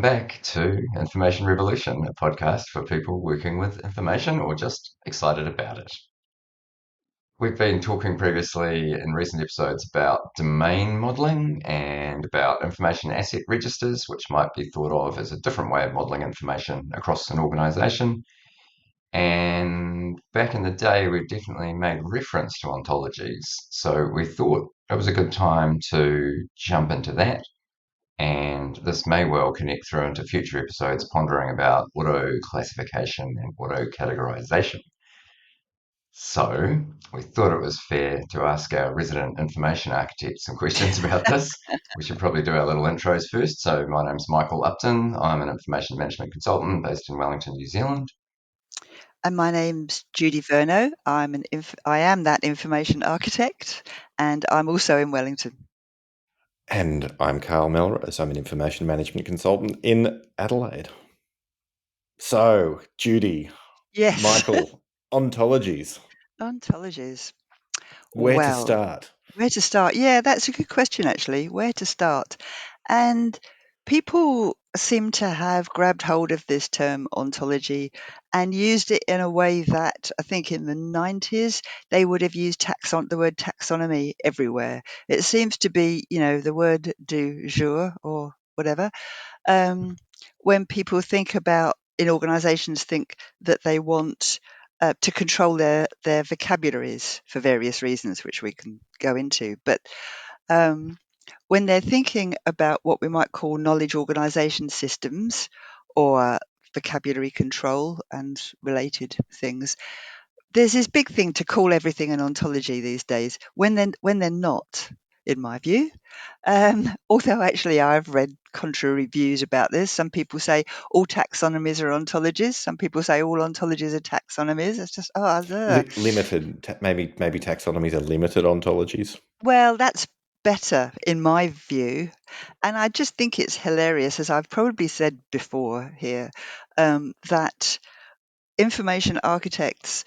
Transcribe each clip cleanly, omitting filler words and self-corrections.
back to Information Revolution, a podcast for people working with information or just excited about it. We've been talking previously in recent episodes about domain modeling and about information asset registers, which might be thought of as a different way of modeling information across an organization. And back in the day, we definitely made reference to ontologies. So we thought it was a good time to jump into that, and this may well connect through into future episodes pondering about auto classification and auto categorization. So, we thought it was fair to ask our resident information architect some questions about this. We should probably do our little intros first. So, my name's Michael Upton. I'm an information management consultant based in Wellington, New Zealand. And my name's Judi Vernau. I am that information architect, and I'm also in Wellington. And I'm Karl Melrose. I'm an information management consultant in Adelaide. So, Judi, Yes. Michael, ontologies. Ontologies. Where to Well, start? where to start? Yeah, that's a good question, actually. Where to start? And people seem to have grabbed hold of this term ontology and used it in a way that I think in the 90s they would have used the word taxonomy everywhere. It seems to be, the word du jour or whatever. When people think about, in organizations, think that they want to control their vocabularies for various reasons, which we can go into. But when they're thinking about what we might call knowledge organization systems or vocabulary control and related things, there's this big thing to call everything an ontology these days when they're not, in my view. Although actually I've read contrary views about this. Some people say all taxonomies are ontologies. Some people say all ontologies are taxonomies. It's just Limited, maybe taxonomies are limited ontologies. Well, that's better in my view. And I just think it's hilarious, as I've probably said before here, that information architects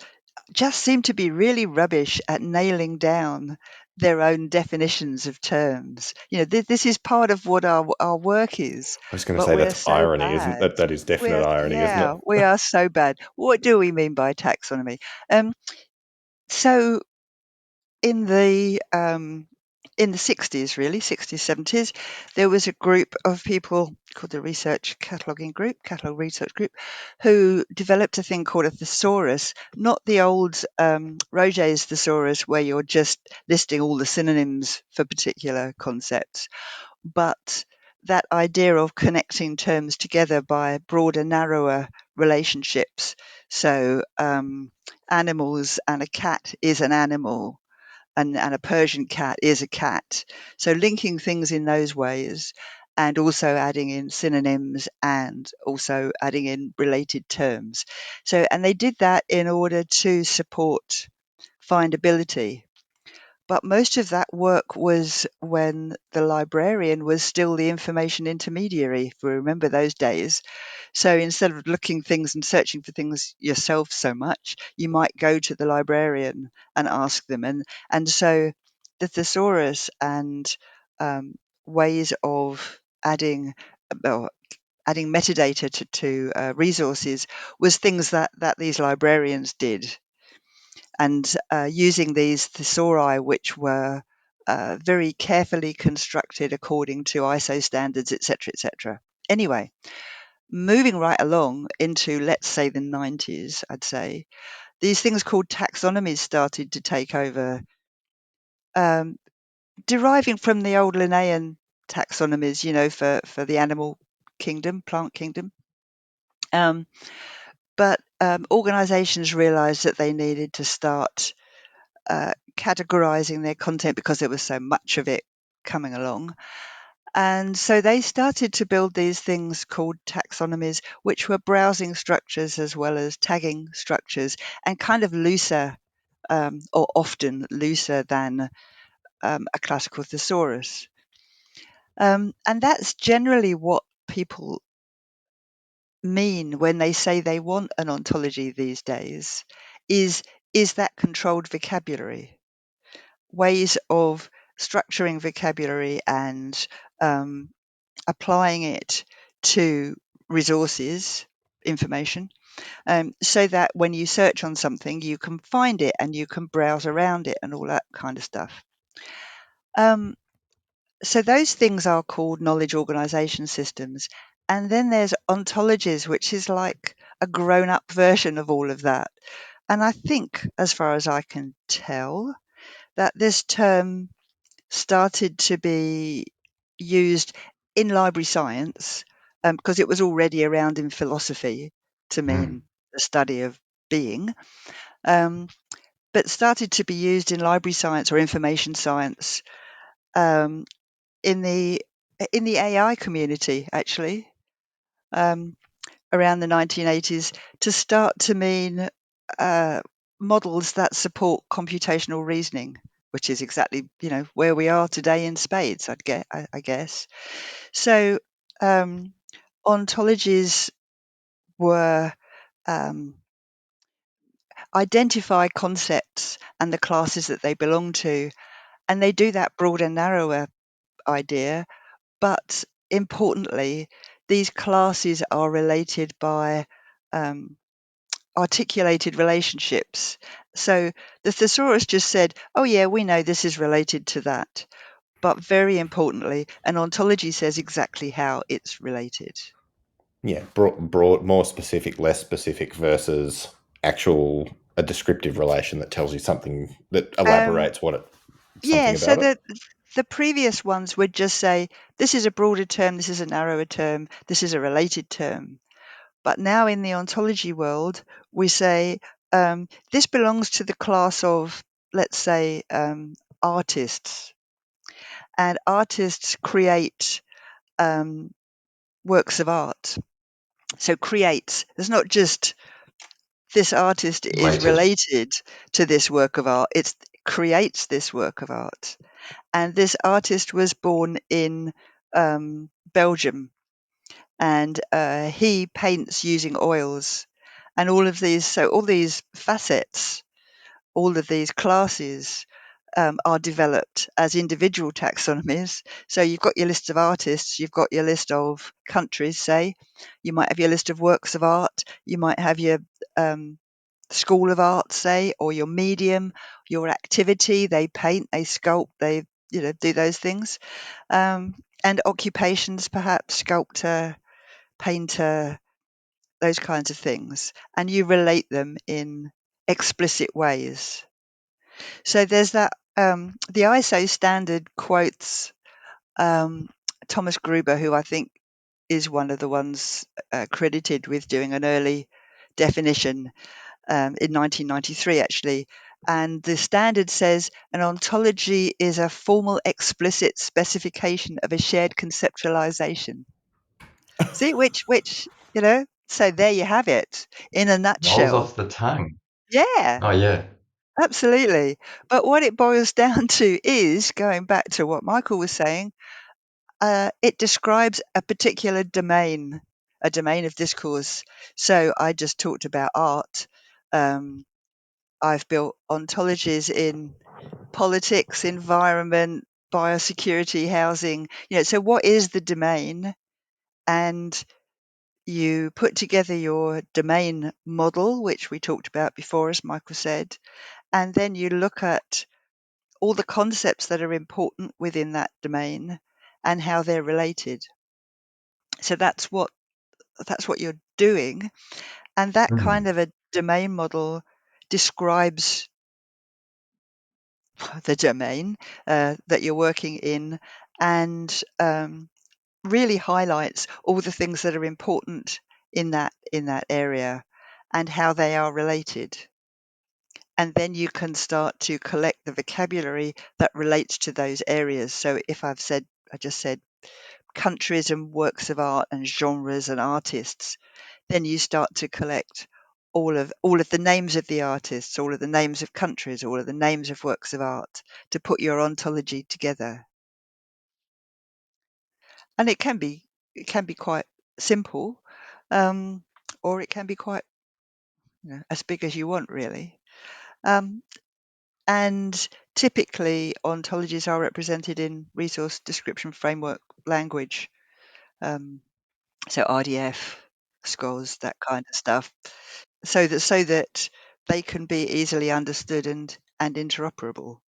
just seem to be really rubbish at nailing down their own definitions of terms. This is part of what our work is. I was going to But say we're that's so irony, isn't bad. that? That is definite irony, isn't it? We are so bad. What do we mean by taxonomy? So in the 60s, really, 60s, 70s, there was a group of people called the Catalog Research Group, who developed a thing called a thesaurus, not the old Roget's thesaurus where you're just listing all the synonyms for particular concepts, but that idea of connecting terms together by broader, narrower relationships. So animals, and a cat is an animal, and a Persian cat is a cat. So linking things in those ways, and also adding in synonyms and also adding in related terms. And they did that in order to support findability. But most of that work was when the librarian was still the information intermediary, if we remember those days. So instead of looking things and searching for things yourself so much, you might go to the librarian and ask them. And so the thesaurus and ways of adding metadata to resources was things that these librarians did. And using these thesauri, which were very carefully constructed according to ISO standards, etc., etc. Anyway, moving right along into, let's say, the 90s, I'd say, these things called taxonomies started to take over, deriving from the old Linnaean taxonomies, for the animal kingdom, plant kingdom. But organizations realized that they needed to start categorizing their content because there was so much of it coming along. And so they started to build these things called taxonomies, which were browsing structures as well as tagging structures, and kind of looser, or often looser than a classical thesaurus. And that's generally what people mean when they say they want an ontology these days, is that controlled vocabulary, ways of structuring vocabulary and applying it to resources, information, so that when you search on something, you can find it and you can browse around it and all that kind of stuff. So those things are called knowledge organization systems. And then there's ontologies, which is like a grown up version of all of that. And I think, as far as I can tell, that this term started to be used in library science because it was already around in philosophy to mean the study of being, but started to be used in library science or information science um, in the AI community, actually, around the 1980s, to start to mean models that support computational reasoning, which is exactly where we are today in spades, I guess. So ontologies were identify concepts and the classes that they belong to, and they do that broad and narrower idea. But importantly, these classes are related by articulated relationships. So the thesaurus just said, oh, yeah, we know this is related to that. But very importantly, an ontology says exactly how it's related. Yeah, broad, more specific, less specific versus a descriptive relation that tells you something, that elaborates something So about it. the previous ones would just say, this is a broader term, this is a narrower term, this is a related term. But now in the ontology world, we say, this belongs to the class of, let's say, artists. And artists create works of art. So creates, it's not just this artist is related to this work of art, it creates this work of art. And this artist was born in Belgium, and he paints using oils. And all these facets, all of these classes are developed as individual taxonomies. So you've got your list of artists, you've got your list of countries, say, you might have your list of works of art, you might have your school of art, say, or your medium, your activity, they paint, they sculpt, they do those things. And occupations, perhaps sculptor, painter, those kinds of things. And you relate them in explicit ways. So there's that. The ISO standard quotes Thomas Gruber, who I think is one of the ones credited with doing an early definition in 1993, actually. And the standard says an ontology is a formal, explicit specification of a shared conceptualization. See, so there you have it in a Rolls nutshell. off the tongue. Yeah. Oh, yeah. Absolutely. But what it boils down to is, going back to what Michael was saying, it describes a particular domain, a domain of discourse. So I just talked about art. I've built ontologies in politics, environment, biosecurity, housing. So what is the domain? And you put together your domain model, which we talked about before, as Michael said, and then you look at all the concepts that are important within that domain and how they're related. So that's what you're doing, and that kind of a domain model describes the domain that you're working in, and really highlights all the things that are important in that area and how they are related. And then you can start to collect the vocabulary that relates to those areas. So if I just said countries and works of art and genres and artists, then you start to collect all of the names of the artists, all of the names of countries, all of the names of works of art to put your ontology together. And it can be quite simple, or it can be quite as big as you want, really. And typically, ontologies are represented in resource description framework language. So RDF, scrolls, that kind of stuff, so that they can be easily understood and interoperable.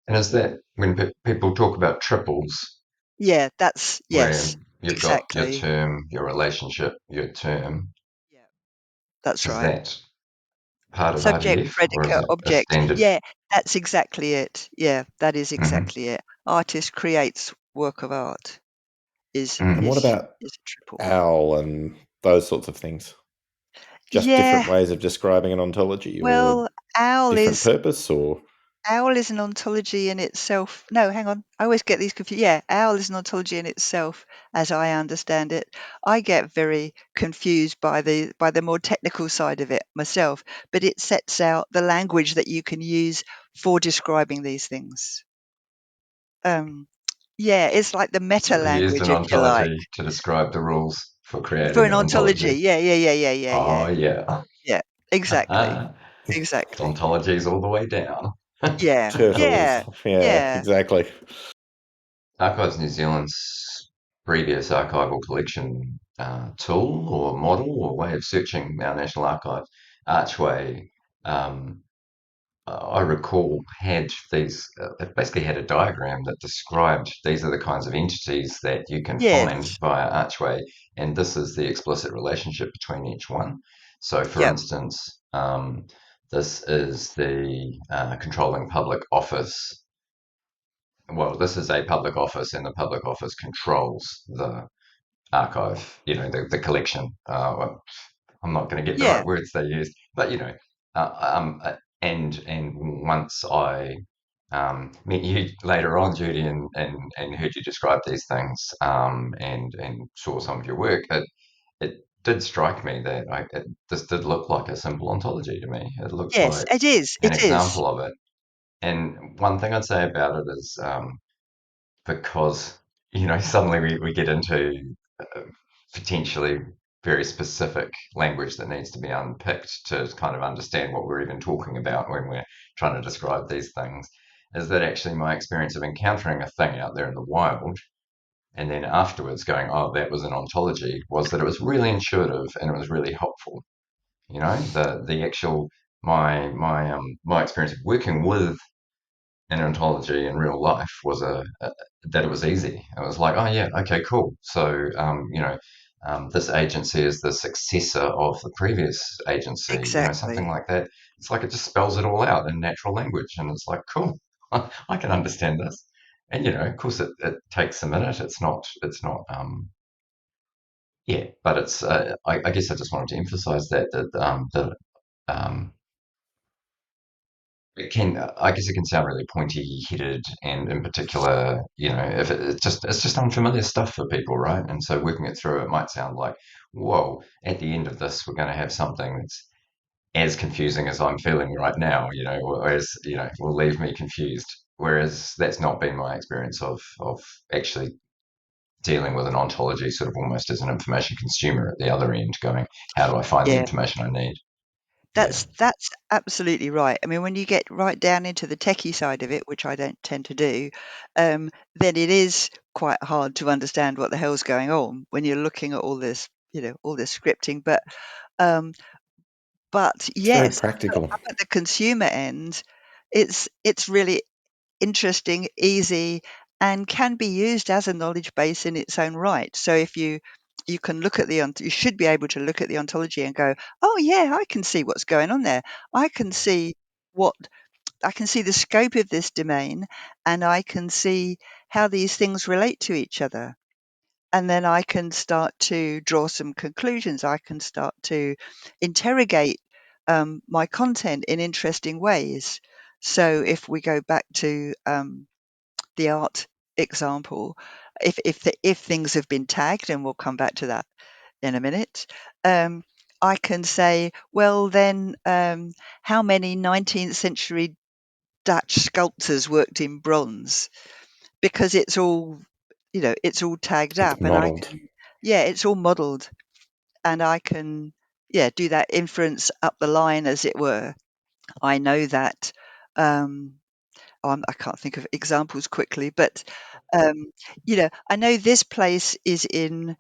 And is that when people talk about triples, Yeah, that's where yes, you've got your exactly. term, your relationship, your term, Yeah, that's is right. that part of Subject, RDF or is predicate, it a object. standard? Yeah, that's exactly it. Yeah, that is Hmm. exactly it. Artist creates work of art is And what Hmm. is about is a triple. owl and those sorts of things? Just different Yeah, ways of describing an ontology or well, owl different is purpose or owl is an ontology in itself. No, hang on. I always get these confused. Yeah, owl is an ontology in itself, as I understand it. I get very confused by the more technical side of it myself, but it sets out the language that you can use for describing these things. Um, yeah, it's like the meta So we used language, an if you like, ontology to describe the rules for for creating an an ontology. ontology. Yeah, yeah, yeah, yeah, yeah, Oh yeah, yeah. yeah. Exactly, exactly. Ontologies all the way down. Yeah, turtles. yeah, Yeah, yeah. exactly. Archives New Zealand's previous archival collection tool or model or way of searching our National Archives, Archway, um, I recall had these, it basically had a diagram that described these are the kinds of entities that you can find Yes. via Archway, and this is the explicit relationship between each one. So, for Yep. instance, this is the controlling public office. Well, this is a public office, and the public office controls the archive, the collection. Well, I'm not going to get the Yeah. right words they used, but and once I met you later on, Judy, and heard you describe these things, and saw some of your work, it did strike me that this did look like a simple ontology to me. It looked Yes, like it is. an It is. example of it. And one thing I'd say about it is because suddenly we get into uh, potentially very specific language that needs to be unpicked to kind of understand what we're even talking about when we're trying to describe these things. Is that actually my experience of encountering a thing out there in the wild and then afterwards going, oh, that was an ontology, was that it was really intuitive and it was really helpful. The actual my experience of working with in ontology in real life was that it was easy. It was like, oh yeah, okay, cool. So this agency is the successor of the previous agency. Something Exactly. like that. It's like it just spells it all out in natural language, and it's like, cool, I can understand this. And of course, it takes a minute. It's not. It's not. Yeah, but it's. I guess I just wanted to emphasize that um, it can, I guess it can sound really pointy-headed, and in particular, if it's just unfamiliar stuff for people, right? And so working it through, it might sound like, whoa, at the end of this, we're going to have something that's as confusing as I'm feeling right now, or as, will leave me confused. Whereas that's not been my experience of actually dealing with an ontology sort of almost as an information consumer at the other end, going, how do I find the Yeah. information I need? Yeah. That's absolutely right. I mean, when you get right down into the techie side of it, which I don't tend to do, then it is quite hard to understand what the hell's going on when you're looking at all this scripting. Um, but It's very yes, practical. up at the consumer end, it's really interesting, easy, and can be used as a knowledge base in its own right. So if you can look at you should be able to look at the ontology and go, oh yeah, I can see what's going on there. I can see what I can see the scope of this domain, and I can see how these things relate to each other. And then I can start to draw some conclusions. I can start to interrogate my content in interesting ways. So if we go back to the art example, if things have been tagged, and we'll come back to that in a minute, I can say, well, then how many 19th century Dutch sculptors worked in bronze? Because it's all tagged It's up, and I modeled. can, yeah, it's all modelled, and I can, yeah, do that inference up the line, as it were. I know that. Um, I can't think of examples quickly, but I know this place is in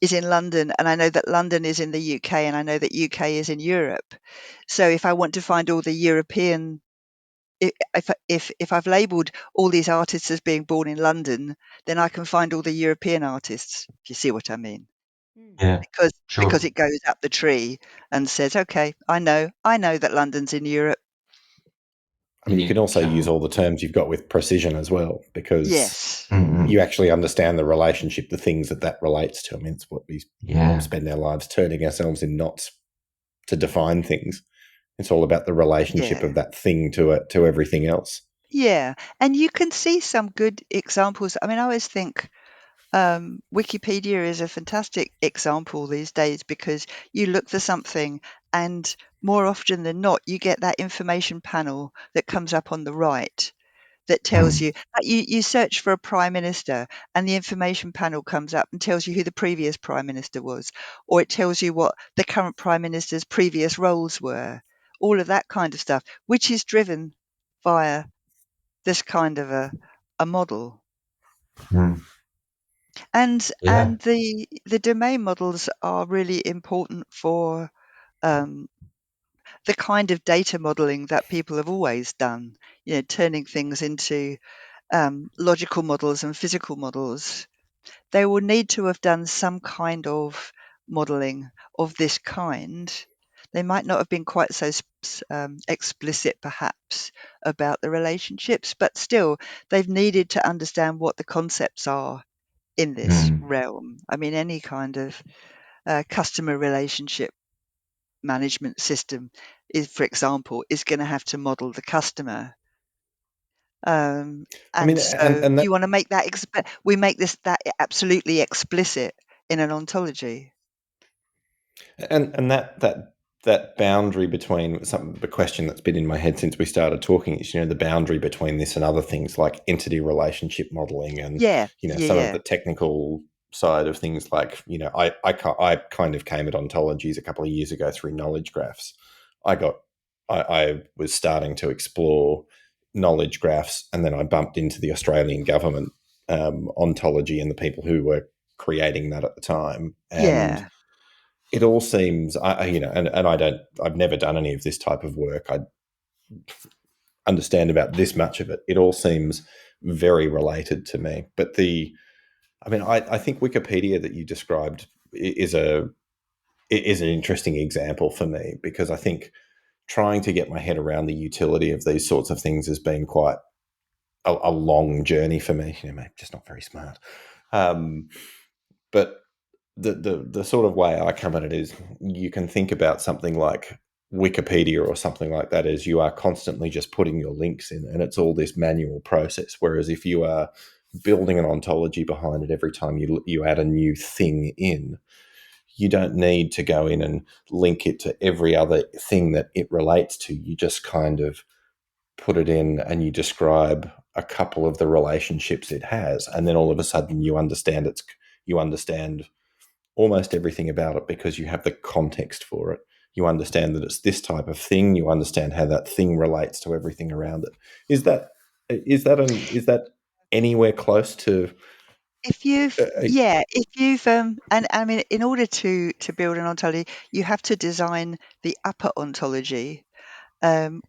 is in London, and I know that London is in the UK, and I know that UK is in Europe. So if I want to find all the European, if I've labelled all these artists as being born in London, then I can find all the European artists. If you see what I mean, Yeah, because sure. it goes up the tree and says, okay, I know that London's in Europe. I mean, And you you can also use can, all the terms you've got with precision as well, because Yes. mm, you actually understand the relationship, the things that relates to. I mean, it's what we yeah, spend our lives turning ourselves in knots to define things. It's all about the relationship Yeah. of that thing to everything else. Yeah. And you can see some good examples. I mean, I always think Wikipedia is a fantastic example these days, because you look for something and more often than not, you get that information panel that comes up on the right that tells mm, you, like you search for a prime minister and the information panel comes up and tells you who the previous prime minister was, or it tells you what the current prime minister's previous roles were, all of that kind of stuff, which is driven via this kind of a model. mm, yeah, And the domain models are really important for um, the kind of data modeling that people have always done, turning things into logical models and physical models. They will need to have done some kind of modeling of this kind. They might not have been quite so explicit, perhaps, about the relationships, but still, they've needed to understand what the concepts are in this mm, realm. I mean, any kind of customer relationship management system is, for example, is going to have to model the customer. Um, I mean, and so and you that want to make that, we make that absolutely explicit in an ontology. and that boundary between the question that's been in my head since we started talking is, the boundary between this and other things like entity relationship modeling and, Yeah, yeah, some of yeah, the technical side of things. Like, I kind of came at ontologies a couple of years ago through knowledge graphs. I was starting to explore knowledge graphs, and then I bumped into the Australian government ontology and the people who were creating that at the time. And yeah. it all seems, and I've never done any of this type of work. I understand about this much of it. It all seems very related to me. But I think Wikipedia that you described is an interesting example for me, because I think trying to get my head around the utility of these sorts of things has been quite a long journey for me. Maybe just not very smart. But the sort of way I come at it is, you can think about something like Wikipedia or something like that as you are constantly just putting your links in, and it's all this manual process. Whereas if you are building an ontology behind it every time you add a new thing in, you don't need to go in and link it to every other thing that it relates to. You just kind of put it in and you describe a couple of the relationships it has, and then all of a sudden you understand almost everything about it, because you have the context for it. You understand that it's this type of thing. You understand how that thing relates to everything around it. Is that anywhere close to? If you've and I mean, in order to build an ontology, you have to design the upper ontology,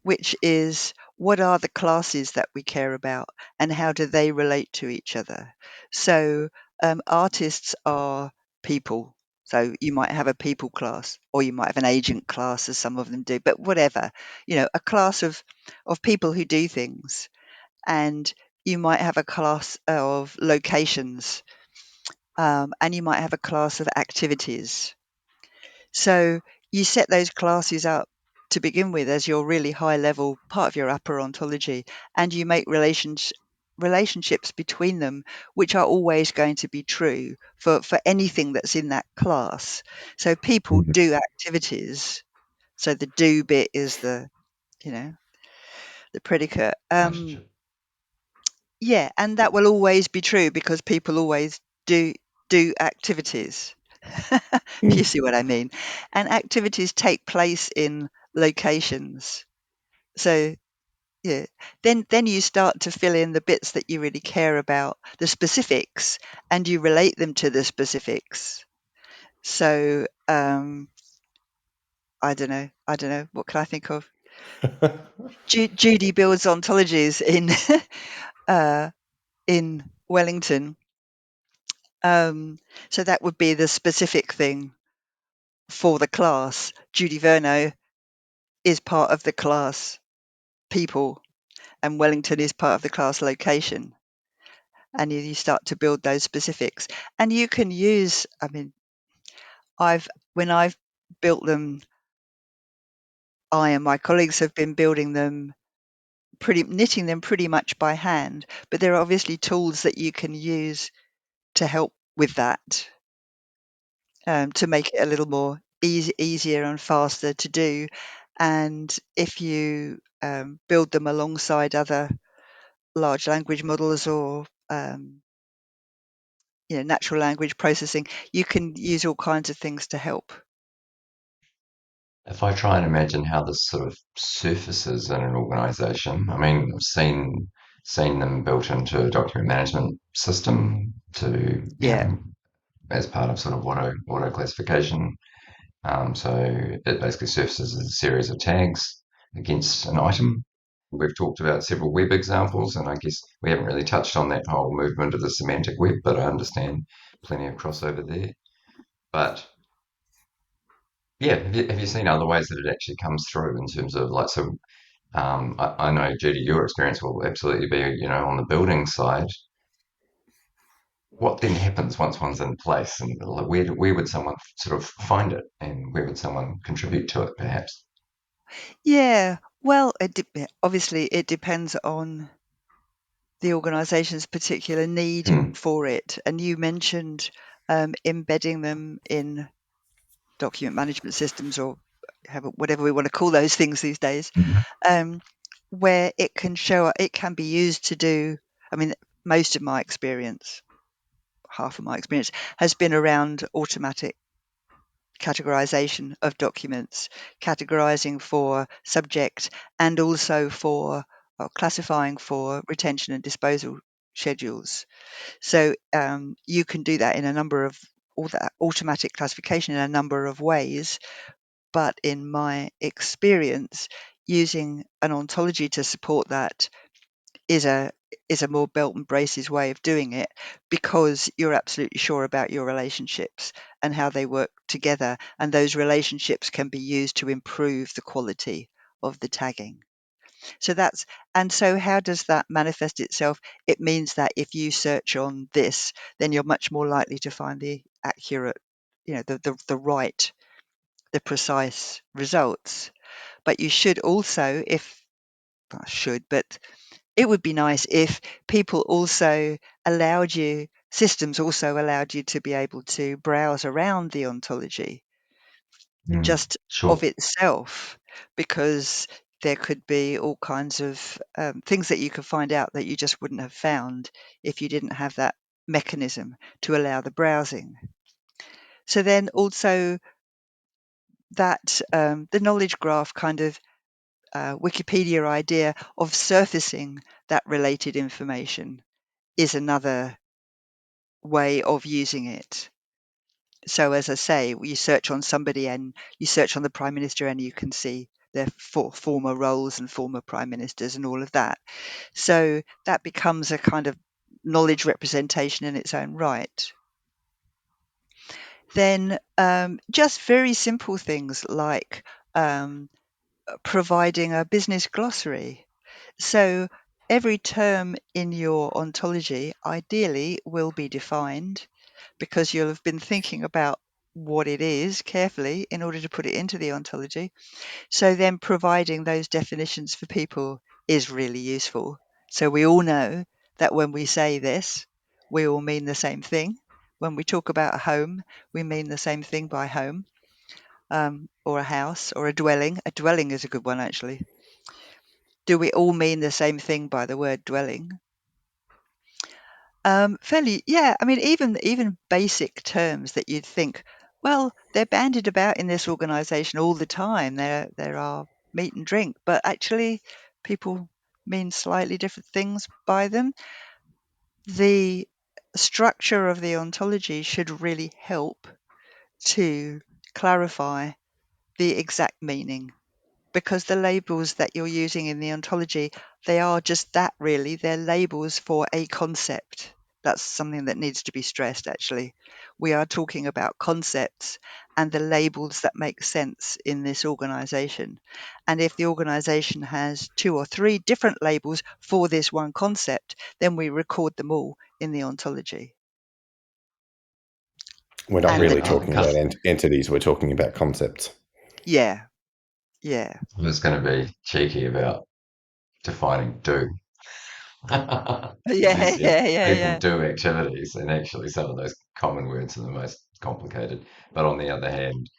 which is what are the classes that we care about and how do they relate to each other. So artists are people. So you might have a people class, or you might have an agent class, as some of them do, but whatever, a class of people who do things. And you might have a class of locations, and you might have a class of activities. So you set those classes up to begin with as your really high level part of your upper ontology, and you make relationships between them, which are always going to be true for anything that's in that class. So people mm, do activities. So the do bit is you know, the predicate. relationship. Yeah, and that will always be true because people always do activities. If you Hmm. see what I mean. And activities take place in locations. So yeah, then you start to fill in the bits that you really care about, the specifics, and you relate them to the specifics. So I don't know. What can I think of? Judi builds ontologies in Wellington. So that would be the specific thing for the class. Judi Vernau is part of the class people, and Wellington is part of the class location. And you start to build those specifics, and you can use. I mean, when I've built them, I and my colleagues have been building them, knitting them pretty much by hand. But there are obviously tools that you can use to help with that, to make it a little more easier and faster to do. And if you build them alongside other large language models or natural language processing, you can use all kinds of things to help. If I try and imagine how this sort of surfaces in an organization, I mean, I've seen them built into a document management system to, Yeah. as part of sort of auto classification. So it basically surfaces as a series of tags against an item. We've talked about several web examples, and I guess we haven't really touched on that whole movement of the semantic web, but I understand plenty of crossover there. But yeah, have you seen other ways that it actually comes through in terms of like, so I know, Judy, your experience will absolutely be, on the building side. What then happens once one's in place, and like, where would someone sort of find it, and where would someone contribute to it, perhaps? Yeah. Well, obviously it depends on the organization's particular need Hmm. for it. And you mentioned embedding them in document management systems, or whatever we want to call those things these days, um, where it can be used to do. I mean, most of my experience, half of my experience, has been around automatic categorization of documents, categorizing for subject and also for classifying for retention and disposal schedules. So you can do that in a number of all that automatic classification in a number of ways. But in my experience, using an ontology to support that is a more belt and braces way of doing it, because you're absolutely sure about your relationships and how they work together, and those relationships can be used to improve the quality of the tagging. So how does that manifest itself? It means that if you search on this, then you're much more likely to find the accurate, the right, the precise results. But you should also, if not should, but it would be nice if systems also allowed you to be able to browse around the ontology Mm, just of sure. itself, because there could be all kinds of things that you could find out that you just wouldn't have found if you didn't have that mechanism to allow the browsing. So then also that the knowledge graph kind of Wikipedia idea of surfacing that related information is another way of using it. So as I say, you search on somebody and you search on the Prime Minister and you can see their former roles and former Prime Ministers and all of that. So that becomes a kind of knowledge representation in its own right. Then just very simple things like providing a business glossary. So every term in your ontology ideally will be defined, because you'll have been thinking about what it is carefully in order to put it into the ontology. So then providing those definitions for people is really useful. So we all know that when we say this, we all mean the same thing. When we talk about a home, we mean the same thing by home, or a house, or a dwelling. A dwelling is a good one, actually. Do we all mean the same thing by the word dwelling? Fairly, yeah. I mean, even basic terms that you'd think, well, they're bandied about in this organisation all the time. There are meat and drink, but actually, people mean slightly different things by them. The structure of the ontology should really help to clarify the exact meaning, because the labels that you're using in the ontology, they are just that, really. They're labels for a concept. That's something that needs to be stressed, actually. We are talking about concepts and the labels that make sense in this organization. And if the organization has 2 or 3 different labels for this one concept, then we record them all in the ontology. We're not And really talking about entities, we're talking about concepts. yeah. I was going to be cheeky about defining do. Yeah, Yeah, yeah, yeah, people yeah. do activities, and actually some of those common words are the most complicated. But on the other hand,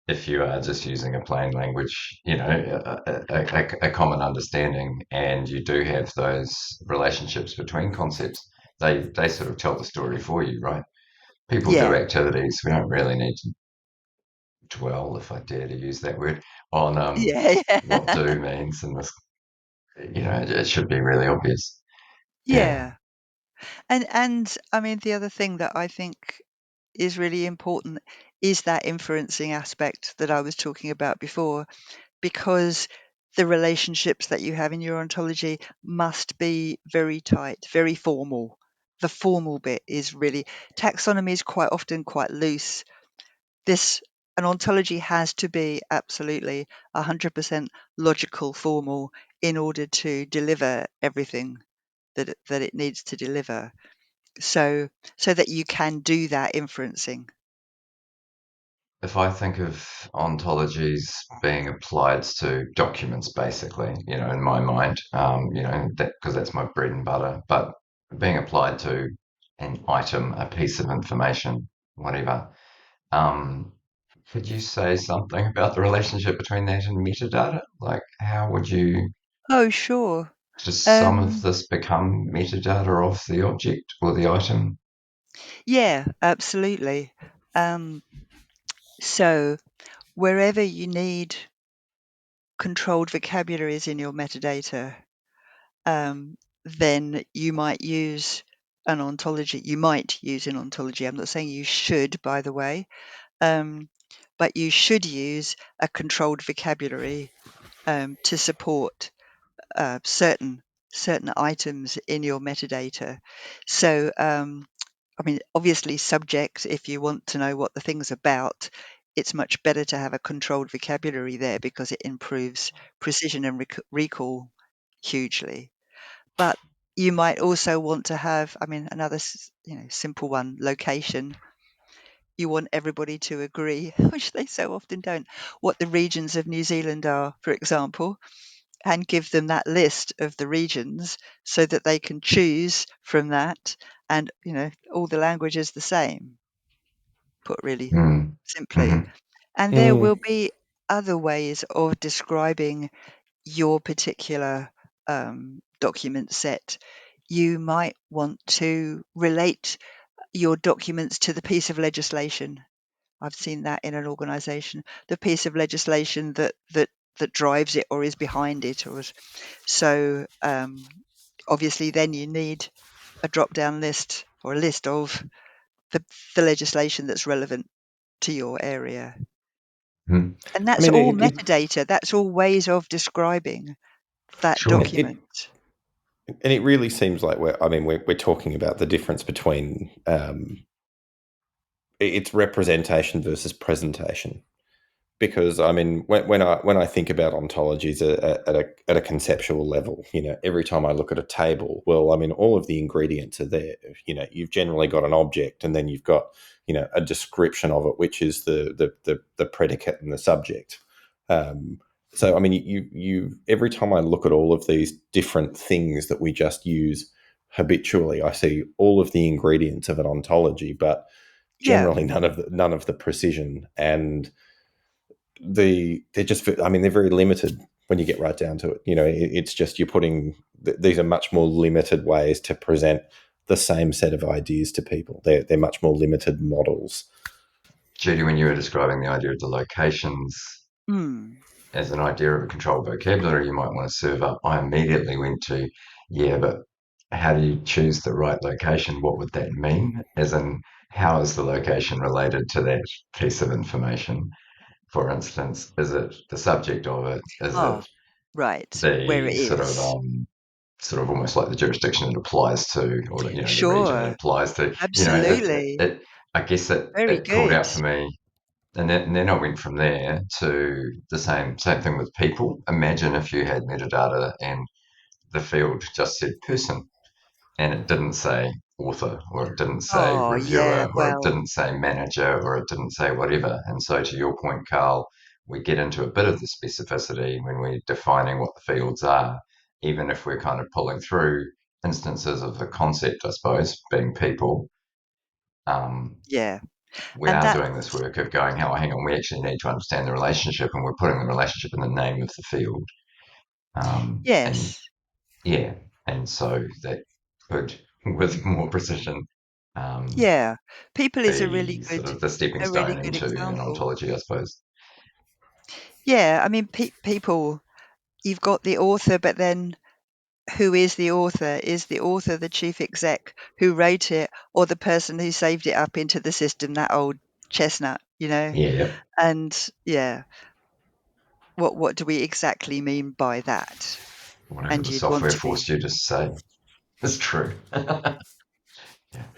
if you are just using a plain language, a common understanding, and you do have those relationships between concepts, they sort of tell the story for you, right? People do Yeah, activities. We don't really need to dwell, if I dare to use that word, on yeah, what yeah. do means, and this, it should be really obvious. Yeah. Yeah. And I mean, the other thing that I think is really important is that inferencing aspect that I was talking about before, because the relationships that you have in your ontology must be very tight, very formal. The formal bit is really, taxonomy is quite often quite loose. An ontology has to be absolutely 100% logical, formal, in order to deliver everything that it needs to deliver. So that you can do that inferencing. If I think of ontologies being applied to documents, basically, in my mind, that because that's my bread and butter, but being applied to an item, a piece of information, whatever. Um, could you say something about the relationship between that and metadata? Like, how would you, Oh, sure. does some of Um, this become metadata of the object or the item? yeah, absolutely. Um, so wherever you need controlled vocabularies in your metadata, then you might use an ontology. You might use an ontology. I'm not saying you should, by the way, but you should use a controlled vocabulary to support certain items in your metadata. So, I mean, obviously, subject. If you want to know what the thing's about, it's much better to have a controlled vocabulary there because it improves precision and recall hugely. But you might also want to have, I mean, another simple one, location. You want everybody to agree, which they so often don't, what the regions of New Zealand are, for example, and give them that list of the regions so that they can choose from that. And all the language is the same, put really Mm. simply. Hmm. And there Mm. will be other ways of describing your particular document set. You might want to relate your documents to the piece of legislation. I've seen that in an organization, the piece of legislation that drives it or is behind it. So obviously then you need a drop down list or a list of the, the legislation that's relevant to your area. Mm. And I that's mean, all it metadata. That's all ways of describing that Sure. document. and it really seems like we're talking about the difference between its representation versus presentation. Because I mean, when I think about ontologies at a conceptual level, every time I look at a table, well, I mean, all of the ingredients are there. You've generally got an object, and then you've got a description of it, which is the predicate and the subject. So I mean, you every time I look at all of these different things that we just use habitually, I see all of the ingredients of an ontology, but Yeah, generally none of the precision. And they're just, I mean, they're very limited when you get right down to it. It's just you're putting these are much more limited ways to present the same set of ideas to people. They're much more limited models. Judy, when you were describing the idea of the locations mm, as an idea of a controlled vocabulary you might want to serve up, I immediately went to, yeah, but how do you choose the right location? What would that mean? As in, how is the location related to that piece of information? For instance, is it the subject of it? Is Oh, it right. Where it the is. sort of almost like the jurisdiction it applies to, or the region it Sure. applies to? Absolutely. I guess Very it called good. out for me, and then I went from there to the same thing with people. Imagine if you had metadata and the field just said person, and it didn't say author, or it didn't say Oh, yeah. reviewer, or it Well, didn't say manager, or it didn't say whatever. And so, to your point, Carl, we get into a bit of the specificity when we're defining what the fields are, even if we're kind of pulling through instances of the concept, I suppose, being people. Um, yeah. we And are that, doing this work of going, oh, hang on, we actually need to understand the relationship, and we're putting the relationship in the name of the field. And yes. yeah, and so that could, with more precision, um, Yeah. People is be sort of the stepping a really stone good into an example. ontology, I suppose. Yeah. I mean, people, you've got the author, but then who is the author? Is the author the chief exec who wrote it, or the person who saved it up into the system, that old chestnut, Yeah, And yeah, what do we exactly mean by that? whatever And the you'd want software to be, forced you to say is true. Yeah.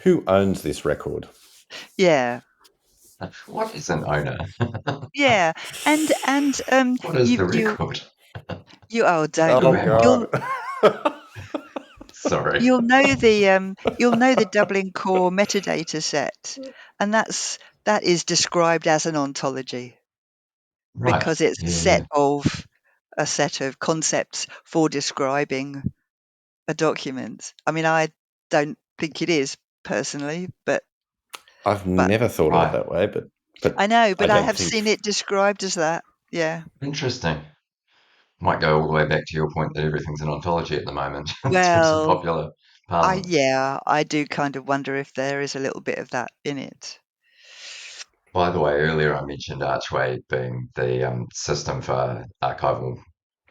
Who owns this record? yeah, What is an owner? yeah, and What is you the you record? you oh don't Who Oh am I? you'll God. Sorry. you'll know the Dublin core metadata set, and that is described as an ontology Right. because it's Yeah, yeah. a set of concepts for describing a document. I mean, I don't think it is personally, I've but never thought of it Right. that way, but I know, I but I don't have think seen it described as that. Yeah. Interesting. Might go all the way back to your point that everything's an ontology at the moment in terms of Well, popular parlance. I do kind of wonder if there is a little bit of that in it. By the way, earlier I mentioned Archway being the system for archival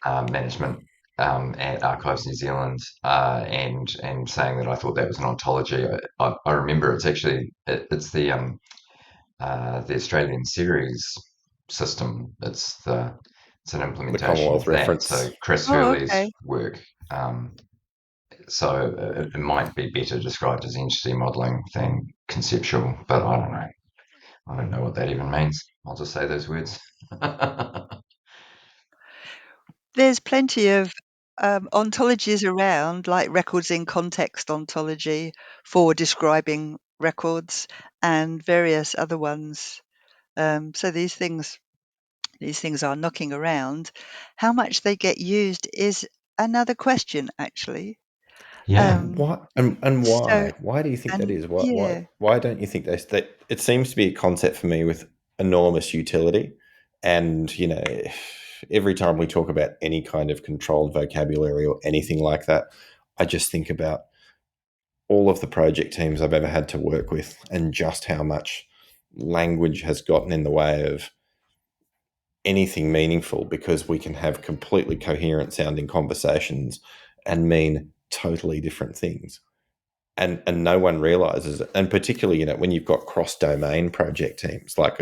management at Archives New Zealand, and saying that I thought that was an ontology. I remember it's the Australian series system. It's an the implementation Commonwealth of that. So reference. Chris Oh, Hurley's okay. work. So it might be better described as entity modeling than conceptual, but I don't know. I don't know what that even means. I'll just say those words. There's plenty of ontologies around, like records in context ontology for describing records, and various other ones. So these things are knocking around. How much they get used is another question, actually. Yeah. Um, What and so why? Why do you think that and is? yeah, Why don't you think that it seems to be a concept for me with enormous utility, and every time we talk about any kind of controlled vocabulary or anything like that, I just think about all of the project teams I've ever had to work with and just how much language has gotten in the way of anything meaningful because we can have completely coherent sounding conversations and mean totally different things. And no one realizes it. And particularly, when you've got cross domain project teams like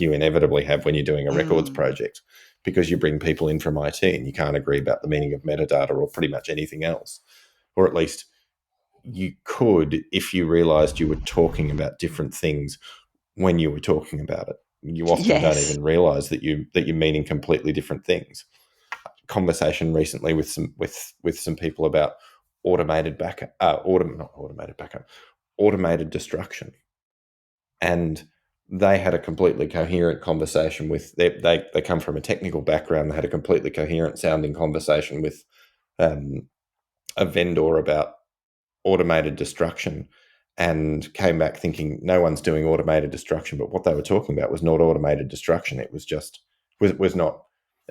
you inevitably have when you're doing a records mm, project, because you bring people in from IT and you can't agree about the meaning of metadata or pretty much anything else. Or at least you could if you realized you were talking about different things when you were talking about it. You often don't yes. even realize that you're meaning completely different things. Conversation recently with some people about automated backup, not automated backup, automated destruction, and they had a completely coherent conversation with they come from a technical background. They had a completely coherent sounding conversation with um, a vendor about automated destruction, and came back thinking no one's doing automated destruction, but what they were talking about was not automated destruction. It was not.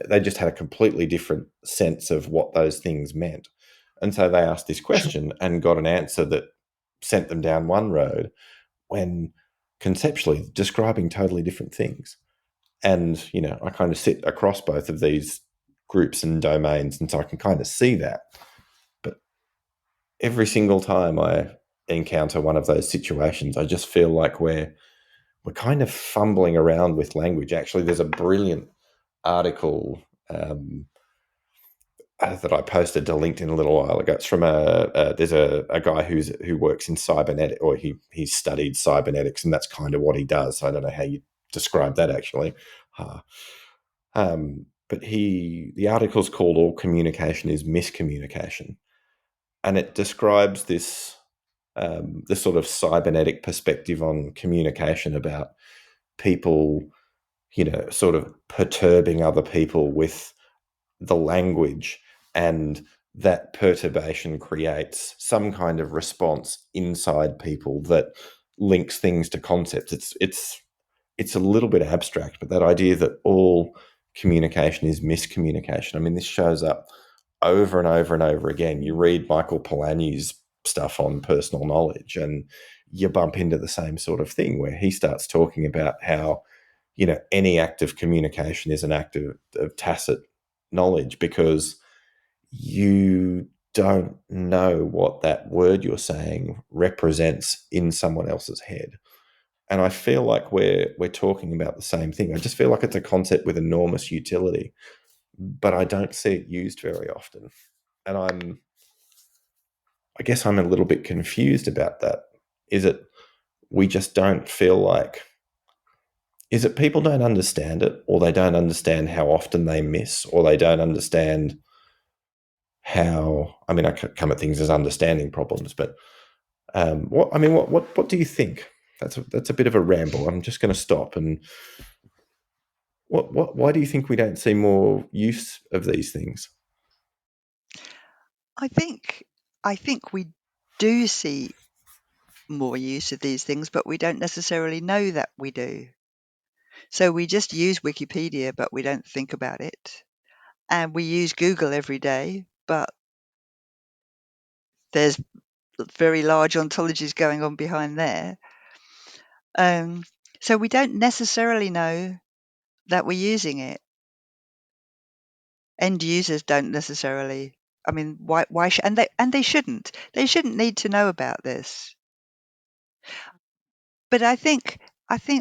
They just had a completely different sense of what those things meant, and so they asked this Sure. question and got an answer that sent them down one road when conceptually describing totally different things. And I kind of sit across both of these groups and domains, and so I can kind of see that. But every single time I encounter one of those situations, I just feel like we're kind of fumbling around with language. Actually, there's a brilliant article that I posted to LinkedIn a little while ago. It's from there's a guy who works in cybernetics, or he studied cybernetics, and that's kind of what he does. So I don't know how you describe that actually. But the article's called "All Communication is Miscommunication," and it describes this sort of cybernetic perspective on communication about people, sort of perturbing other people with the language, and that perturbation creates some kind of response inside people that links things to concepts. It's a little bit abstract, but that idea that all communication is miscommunication. I mean, this shows up over and over and over again. You read Michael Polanyi's stuff on personal knowledge, and you bump into the same sort of thing where he starts talking about how, any act of communication is an act of tacit knowledge, because you don't know what that word you're saying represents in someone else's head. And I feel like we're talking about the same thing. I just feel like it's a concept with enormous utility, but I don't see it used very often. And I guess I'm a little bit confused about that. Is it we just don't feel like, is it people don't understand it, or they don't understand how often they miss, or they don't understand how, I mean, I come at things as understanding problems, but what do you think? That's a bit of a ramble. I'm just going to stop. And why do you think we don't see more use of these things? I think we do see more use of these things, but we don't necessarily know that we do. So we just use Wikipedia, but we don't think about it. And we use Google every day, but there's very large ontologies going on behind there. So we don't necessarily know that we're using it. End users don't necessarily. I mean, why and they shouldn't. They shouldn't need to know about this. But I think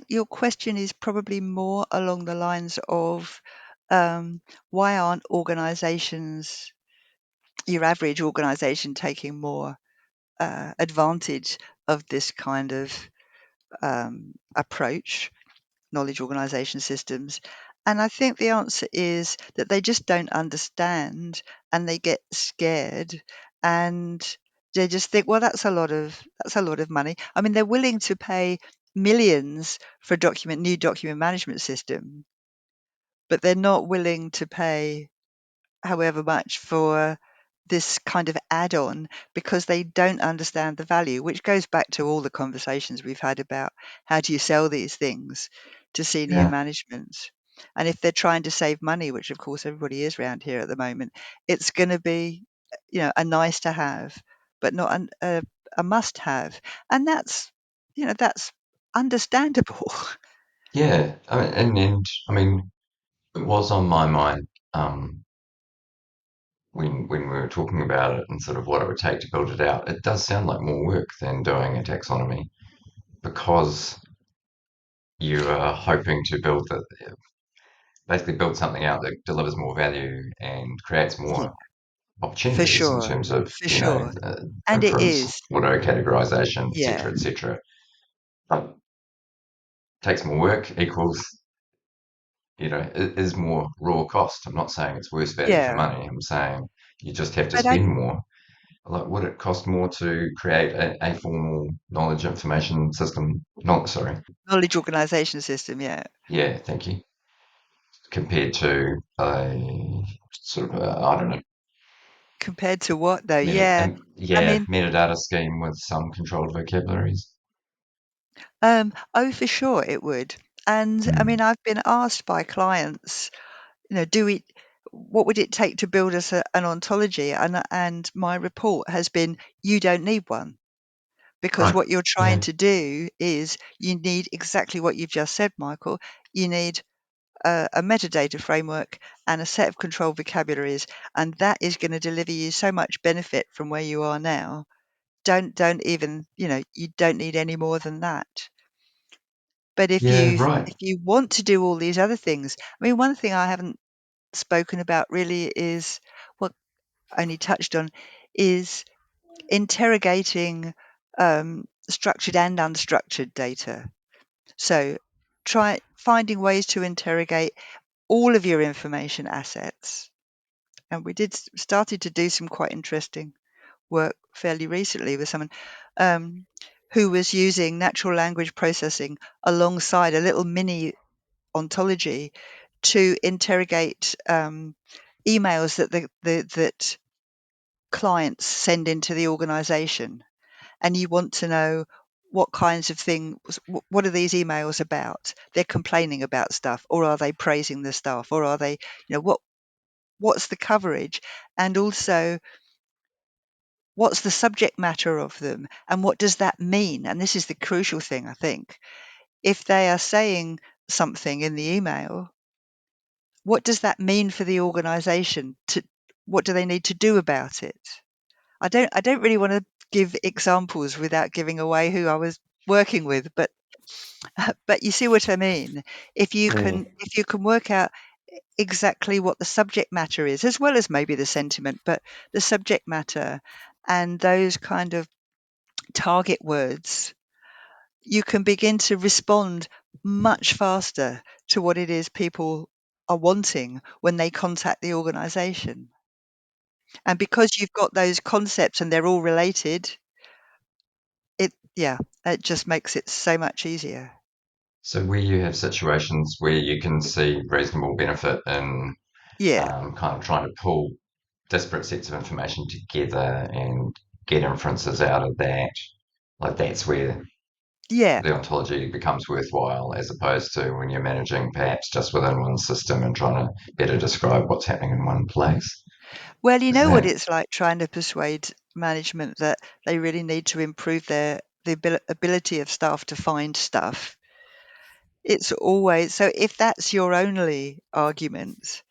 your question is probably more along the lines of why aren't organizations, your average organization, taking more advantage of this kind of approach, knowledge organization systems? And I think the answer is that they just don't understand, and they get scared, and they just think, well, that's a lot of money. I mean, they're willing to pay millions for a new document management system, but they're not willing to pay however much for this kind of add-on, because they don't understand the value, which goes back to all the conversations we've had about how do you sell these things to senior Yeah. management. And if they're trying to save money, which of course everybody is around here at the moment, it's going to be, a nice to have, but not a must have. And that's understandable. Yeah. And I mean, it was on my mind when we were talking about it and sort of what it would take to build it out. It does sound like more work than doing a taxonomy, because you are hoping to basically build something out that delivers more value and creates Yeah, more for opportunities in sure. terms of, For sure. And it improves is. auto categorization, Yeah. etc., etc. Takes more work equals, is more raw cost. I'm not saying it's worse value for Yeah. money. I'm saying you just have to But I spend more. Like, would it cost more to create a formal knowledge information system? Not sorry. knowledge organization system, yeah. Yeah, thank you. Compared to a sort of I don't know, Compared to what though? Yeah. I mean, metadata scheme with some controlled vocabularies. for sure it would. And I Hmm. mean, I've been asked by clients, what would it take to build us an ontology? And my report has been, you don't need one, because Right. what you're trying Yeah. to do is you need exactly what you've just said, Michael. You need a metadata framework and a set of controlled vocabularies, and that is going to deliver you so much benefit from where you are now. don't even, you don't need any more than that. But if Yeah, right. you want to do all these other things, I mean, one thing I haven't spoken about really is, well, only touched on, is interrogating structured and unstructured data. So try finding ways to interrogate all of your information assets. And we started to do some quite interesting work fairly recently with someone who was using natural language processing alongside a little mini ontology to interrogate emails that clients send into the organization. And you want to know what kinds of things, what are these emails about? They're complaining about stuff, or are they praising the staff, or are they, what's the coverage? And also, what's the subject matter of them? And what does that mean? And this is the crucial thing, I think. If they are saying something in the email, what does that mean for the organization? What do they need to do about it? I don't really want to give examples without giving away who I was working with, but you see what I mean. If you can work out exactly what the subject matter is, as well as maybe the sentiment, but the subject matter and those kind of target words, you can begin to respond much faster to what it is people are wanting when they contact the organization. And because you've got those concepts and they're all related, it just makes it so much easier. So where you have situations where you can see reasonable benefit in Yeah. kind of trying to pull disparate sets of information together and get inferences out of that, like that's where Yeah. the ontology becomes worthwhile, as opposed to when you're managing perhaps just within one system and trying to better describe what's happening in one place. Well, you Is know what that it's like trying to persuade management that they really need to improve the ability of staff to find stuff. It's always so. If that's your only argument,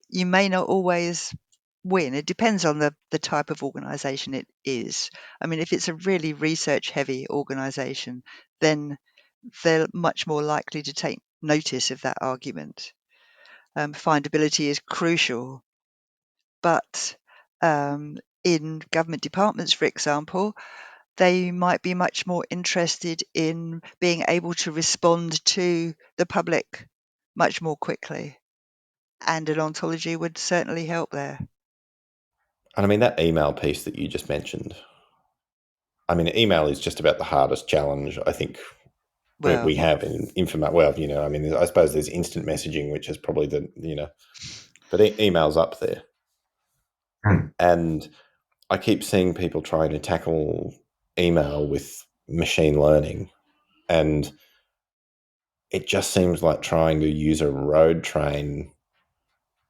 you may not always win. It depends on the type of organization it is. I mean, if it's a really research heavy organization, then they're much more likely to take notice of that argument. Findability is crucial, but in government departments, for example, they might be much more interested in being able to respond to the public much more quickly. And an ontology would certainly help there. And I mean, that email piece that you just mentioned, I mean, email is just about the hardest challenge, I think, we Well, have in information. Well, I mean, I suppose there's instant messaging, which is probably but email's up there. Hmm. And I keep seeing people trying to tackle email with machine learning, and it just seems like trying to use a road train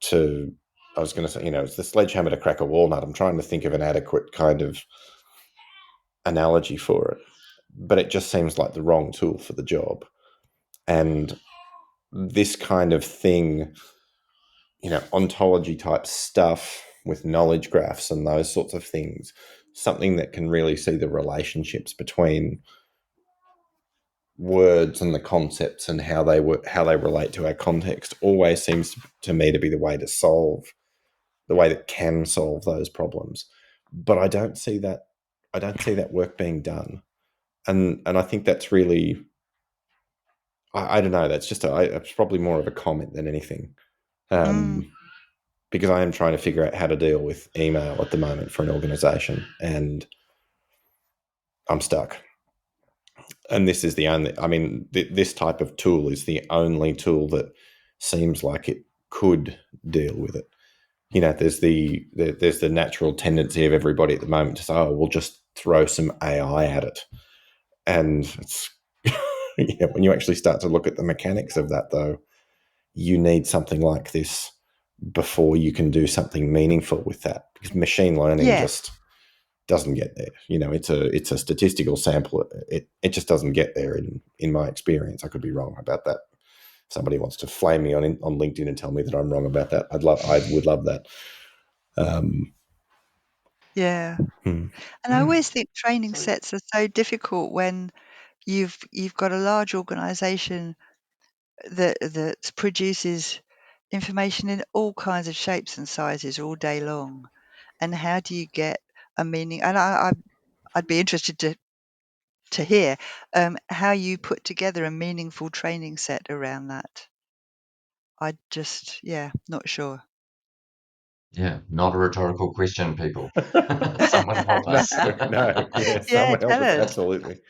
to, I was going to say, it's the sledgehammer to crack a walnut. I'm trying to think of an adequate kind of analogy for it, but it just seems like the wrong tool for the job. And this kind of thing, ontology type stuff with knowledge graphs and those sorts of things, something that can really see the relationships between words and the concepts and how they relate to our context, always seems to me to be the way that can solve those problems. But I don't see that work being done. And I think that's really, I don't know, that's just it's probably more of a comment than anything. mm, Because I am trying to figure out how to deal with email at the moment for an organization, and I'm stuck. And this is the only, I mean, this type of tool is the only tool that seems like it could deal with it. There's the natural tendency of everybody at the moment to say, oh, we'll just throw some AI at it. And it's, when you actually start to look at the mechanics of that, though, you need something like this before you can do something meaningful with that, because machine learning yeah. just doesn't get there. It's a statistical sample. It just doesn't get there in my experience. I could be wrong about that. Somebody wants to flame me on LinkedIn and tell me that I'm wrong about that. I would love that. Yeah. Hmm. And I always think training sets are so difficult when you've got a large organization that produces information in all kinds of shapes and sizes all day long. And how do you get a meaning? And I'd be interested to hear how you put together a meaningful training set around that. I just, not sure. Yeah, not a rhetorical question, people. Someone help No, us. no, yeah, Yeah, someone help tell us, us. absolutely.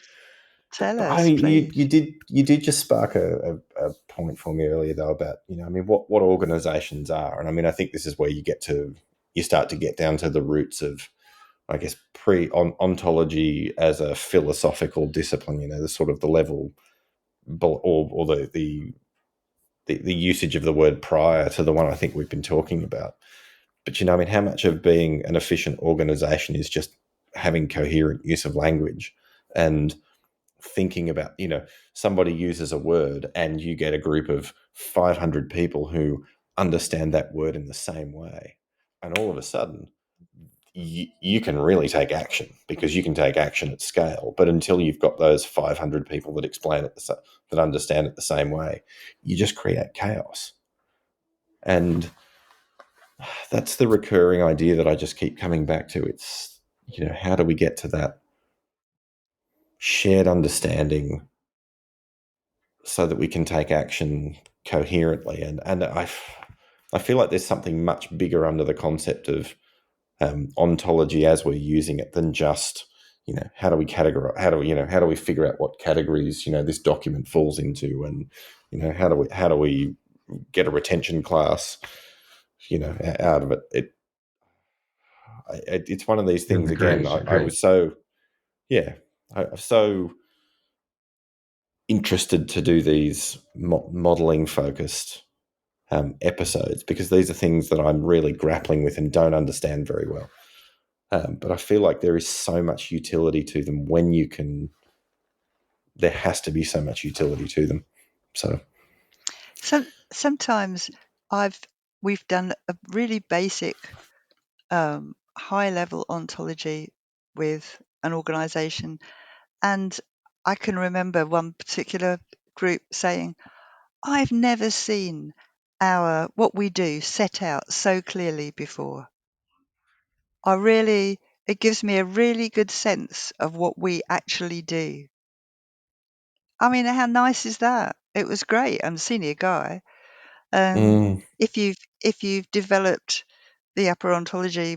Tell But I us, mean, please. you did just spark a point for me earlier though about, I mean, what organisations are, and I mean, I think this is where you start to get down to the roots of, I guess, ontology as a philosophical discipline. The sort of the level, or the usage of the word prior to the one I think we've been talking about. But I mean, how much of being an efficient organisation is just having coherent use of language and thinking about, somebody uses a word and you get a group of 500 people who understand that word in the same way. And all of a sudden, you can really take action, because you can take action at scale. But until you've got those 500 people that explain it, that understand it the same way, you just create chaos. And that's the recurring idea that I just keep coming back to. It's, how do we get to that shared understanding so that we can take action coherently? And I feel like there's something much bigger under the concept of ontology as we're using it than just, how do we categorize, how do we figure out what categories this document falls into, and how do we get a retention class out of it. It's one of these things. Again, I Agreed. was so, yeah, I'm so interested to do these modeling focused episodes, because these are things that I'm really grappling with and don't understand very well. But I feel like there is so much utility to them there has to be so much utility to them. So Sometimes we've done a really basic, high level ontology with an organization, and I can remember one particular group saying, I've never seen what we do set out so clearly before. It gives me a really good sense of what we actually do. I mean, how nice is that? It was great. I'm a senior guy. If you've developed the upper ontology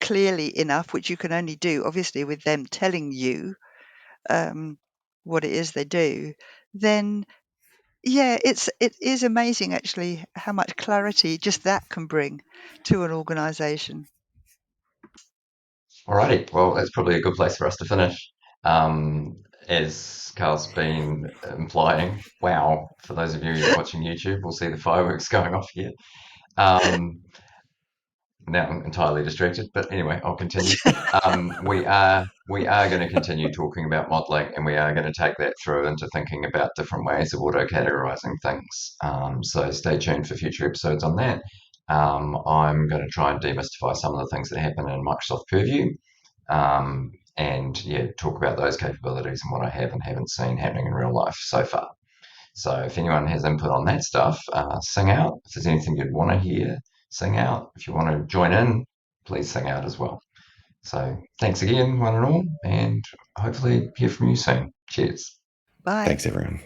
clearly enough, which you can only do obviously with them telling you what it is they do, then it is amazing actually how much clarity just that can bring to an organization. Alrighty, well, that's probably a good place for us to finish. As Carl's been implying, wow, for those of you watching YouTube, we'll see the fireworks going off here. Um, Now I'm entirely distracted, but anyway, I'll continue. We are going to continue talking about modeling, and we are going to take that through into thinking about different ways of auto categorizing things. So stay tuned for future episodes on that. I'm going to try and demystify some of the things that happen in Microsoft Purview, and yeah, talk about those capabilities and what I have and haven't seen happening in real life so far. So if anyone has input on that stuff, sing out. If there's anything you'd want to hear, sing out. If you want to join in, please sing out as well. So thanks again, one and all, and hopefully hear from you soon. Cheers. Bye. thanks, everyone.